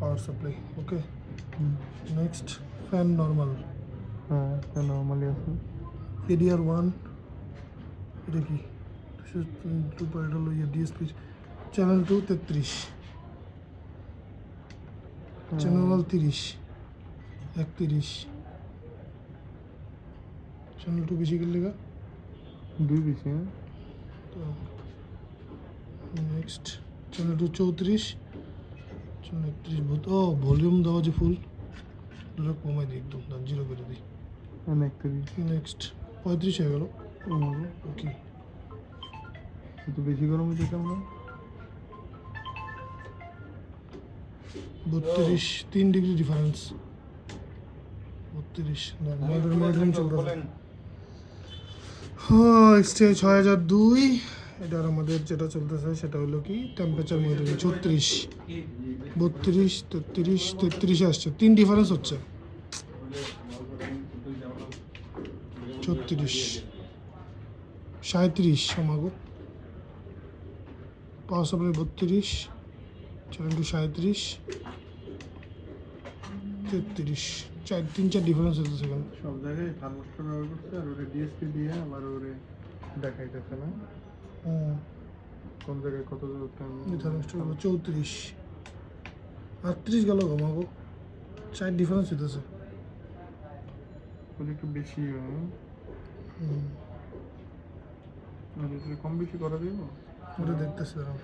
পাওয়ার supply. Okay, next fan normal. হ্যাঁ, এটা normally আছে। এডিআর 1, এটা কি 2 পয়েন্ট হলো ডিএসপি। চ্যানেল 2 33, চ্যানেল 30 31, চ্যানেল 2 বেশি গেলে গা। 2 বেশি। হ্যাঁ, তো নেক্সট চ্যানেল 2 34, চ্যানেল 31। ও ভলিউম দেওয়া যে ফুল, দুটো কমাই দিই, একদম 0 করে দিই। 31। নেক্সট 35 হয়ে গেল। ওকে, একটু বেশি গরম হয়েছে কেমন? 32, 3 ডিগ্রি ডিফারেন্স। 32 মডার্ন চলতেছে। স্টেজ 6002। এটার আমাদের যেটা চলতেছে সেটা হলো কি টেম্পারেচার মনিটরিং 36, 32, 33, 33 আসছে, 3 ডিফারেন্স হচ্ছে। 36, 37 সমাগো। পাওয়ার সাপ্লাই 32, চ্যানেল 2 37, 33, 3-4 ডিফারেন্স হচ্ছে সেখানে। সব জায়গায় থার্মোস্টার ব্যবহার করছে, আর ওরে ডিএসপি দিয়ে আবার ওরে দেখাইতেছে না কোন জায়গায় কত দূর থার্মোস্টার 34, 38 গেল ঘুমাবো। 4 ডিফারেন্স হইতেছে। একটু বেশি হয়। আর এটা কম বেশি করা যাবে? ওটা দেখতেছি দাঁড়াও।